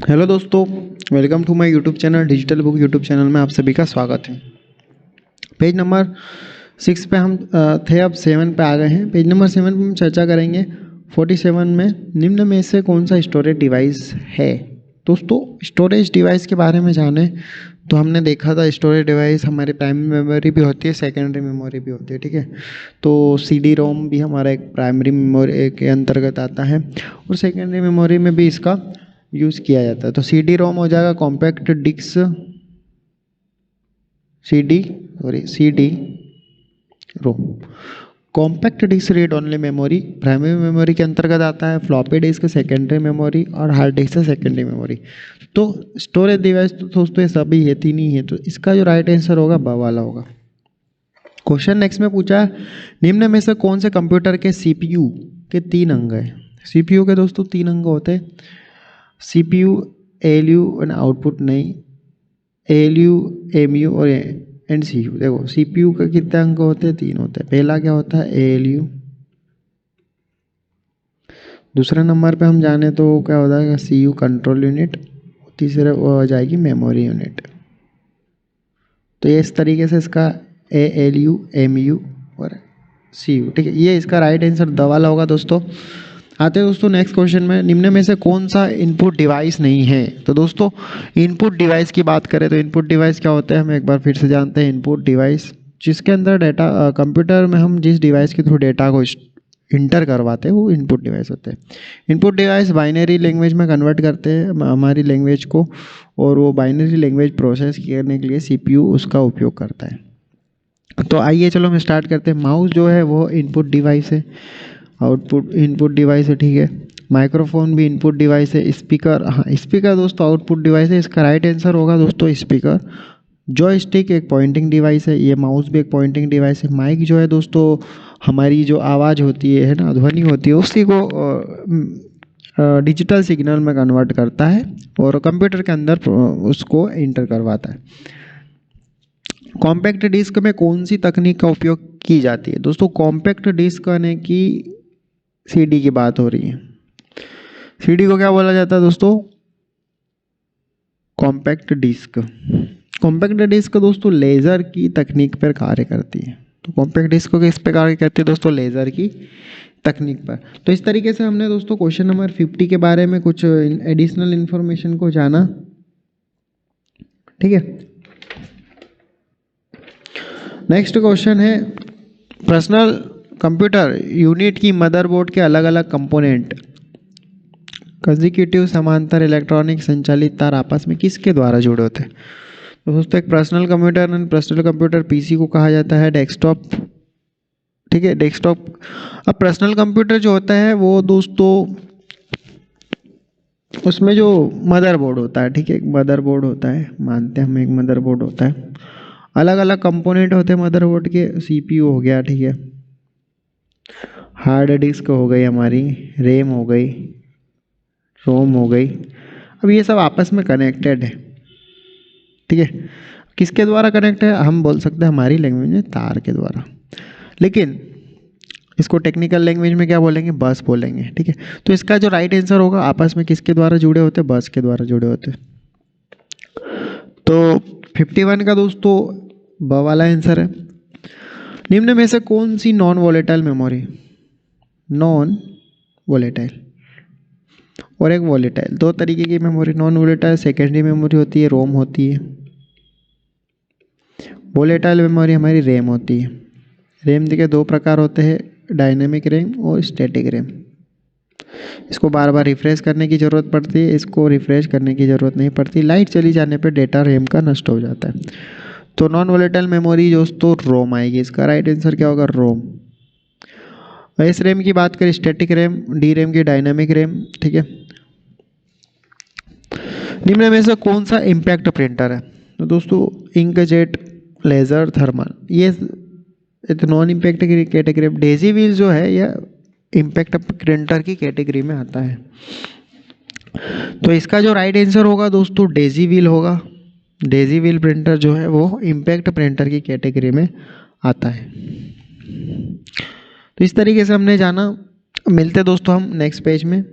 Hello दोस्तों, welcome to my YouTube channel digital book YouTube channel में आप सभी का स्वागत है। पेज नंबर 6 पे हम थे, अब 7 पे आ गए हैं। पेज नंबर 7 पे हम चर्चा करेंगे 47 में निम्न में से कौन सा स्टोरेज डिवाइस है। दोस्तों, स्टोरेज डिवाइस के बारे में जाने तो हमने देखा था स्टोरेज डिवाइस हमारी प्राइमरी मेमोरी भी होती है, सेकेंडरी मेमोरी भी होती है। ठीक है, तो CD रोम भी हमारा एक प्राइमरी मेमोरी के अंतर्गत आता है और सेकेंडरी मेमोरी में भी इसका यूज़ किया जाता है। तो CD रोम हो जाएगा compact disc, CD ROM. Compact disc read only memory primary memory के अंतर्गत आता है। फ्लॉपी डिस्क सेकेंडरी मेमोरी और हार्ड डिस्क सेकेंडरी मेमोरी। तो स्टोरेज डिवाइस तो दोस्तों ये सभी है, तीन ही है। तो इसका जो राइट आंसर होगा ब वाला होगा। क्वेश्चन नेक्स्ट में पूछा निम्न में से कौन से कंप्यूटर के CPU के 3 अंग है। CPU के दोस्तों 3 अंग होते हैं। CPU, ALU एंड आउटपुट नहीं, ALU, MU और CU। देखो CPU का कितने अंक होते हैं, 3 होते हैं। पहला क्या होता है, ALU। दूसरे नंबर पे हम जाने तो क्या होता है, CU कंट्रोल यूनिट। तीसरे वो हो जाएगी मेमोरी यूनिट। तो ये इस तरीके से इसका ALU, MU और CU। ठीक है, ये इसका राइट आंसर द वाला होगा। दोस्तों आते हैं दोस्तों नेक्स्ट क्वेश्चन में, निम्न में से कौन सा इनपुट डिवाइस नहीं है। तो दोस्तों इनपुट डिवाइस की बात करें तो इनपुट डिवाइस क्या होता है, हम एक बार फिर से जानते हैं। इनपुट डिवाइस जिसके अंदर डाटा, कंप्यूटर में हम जिस डिवाइस के थ्रू डेटा को इंटर करवाते हैं वो इनपुट डिवाइस होते हैं। इनपुट डिवाइस बाइनरी लैंग्वेज में कन्वर्ट करते हैं हमारी लैंग्वेज को, और वो बाइनरी लैंग्वेज प्रोसेस करने के लिए CPU उसका उपयोग करता है। तो आइए चलो हम स्टार्ट करते हैं। माउस जो है वो इनपुट डिवाइस है, आउटपुट इनपुट डिवाइस है। ठीक है, माइक्रोफोन भी इनपुट डिवाइस है। स्पीकर, हाँ स्पीकर दोस्तों आउटपुट डिवाइस है। इसका राइट आंसर होगा दोस्तों स्पीकर। जॉयस्टिक एक पॉइंटिंग डिवाइस है, ये माउस भी एक पॉइंटिंग डिवाइस है। माइक जो है दोस्तों हमारी जो आवाज़ होती है ना, ध्वनि होती है, उसी को डिजिटल सिग्नल में कन्वर्ट करता है और कंप्यूटर के अंदर उसको इंटर करवाता है। कॉम्पैक्ट डिस्क में कौन सी तकनीक का उपयोग की जाती है। दोस्तों कॉम्पैक्ट डिस्क यानी कि CD की बात हो रही है। CD को क्या बोला जाता है दोस्तों, कॉम्पैक्ट डिस्क। कॉम्पैक्ट डिस्क दोस्तों लेज़र की तकनीक पर कार्य करती है। तो कॉम्पैक्ट डिस्क को किस पे कार्य करती है दोस्तों, लेज़र की तकनीक पर। तो इस तरीके से हमने दोस्तों क्वेश्चन नंबर 50 के बारे में कुछ एडिशनल इन्फॉर्मेशन को जाना। ठीक है, नेक्स्ट क्वेश्चन है पर्सनल कंप्यूटर यूनिट की मदरबोर्ड के अलग अलग कंपोनेंट कंसेक्यूटिव समांतर इलेक्ट्रॉनिक संचालित तार आपस में किसके द्वारा जुड़े होते हैं। तो दोस्तों एक personal computer and personal computer PC को कहा जाता है डेस्कटॉप। ठीक है, डेस्कटॉप। अब पर्सनल कंप्यूटर जो होता है वो दोस्तों उसमें जो मदरबोर्ड होता है, ठीक है, एक मदरबोर्ड होता है, मानते हैं हम एक मदरबोर्ड होता है। अलग अलग कंपोनेंट होते हैं मदरबोर्ड के। CPU हो गया, ठीक है, हार्ड डिस्क हो गई हमारी, रैम हो गई, रोम हो गई। अब ये सब आपस में कनेक्टेड है। ठीक है, किसके द्वारा कनेक्ट है, हम बोल सकते हैं हमारी लैंग्वेज में तार के द्वारा, लेकिन इसको टेक्निकल लैंग्वेज में क्या बोलेंगे, बस बोलेंगे। ठीक है, तो इसका जो राइट आंसर होगा आपस में किसके द्वारा जुड़े होते हैं, बस के द्वारा जुड़े होते हैं। तो 51 का दोस्तों ब वाला आंसर है। निम्न में से कौन सी non volatile memory, non volatile और एक वोलेटाइल, दो तरीके की memory. Non volatile secondary memory होती है, रोम होती है। वोलेटाइल मेमोरी हमारी रैम होती है। रैम के 2 प्रकार होते हैं, डायनेमिक रैम और स्टैटिक रैम। इसको बार बार रिफ्रेश करने की ज़रूरत पड़ती है, इसको रिफ्रेश करने की ज़रूरत नहीं पड़ती। लाइट चली जाने पर डेटा रैम का नष्ट हो जाता है। तो नॉन वोलेटाइल मेमोरी दोस्तों रोम आएगी। इसका राइट आंसर क्या होगा, रोम। एस रैम की बात करें स्टैटिक रैम, डी रैम की डायनामिक रैम। ठीक है, निम्न में से कौन सा इम्पैक्ट प्रिंटर है। तो दोस्तों इंकजेट, लेज़र, थर्मल, ये नॉन इम्पैक्ट की कैटेगरी। डेजी व्हील जो है यह इम्पैक्ट प्रिंटर की कैटेगरी में आता है। तो इसका जो राइट आंसर होगा दोस्तों डेजी व्हील होगा। डेजी व्हील प्रिंटर जो है वो इम्पैक्ट प्रिंटर की कैटेगरी में आता है। तो इस तरीके से हमने जाना। मिलते दोस्तों हम नेक्स्ट पेज में।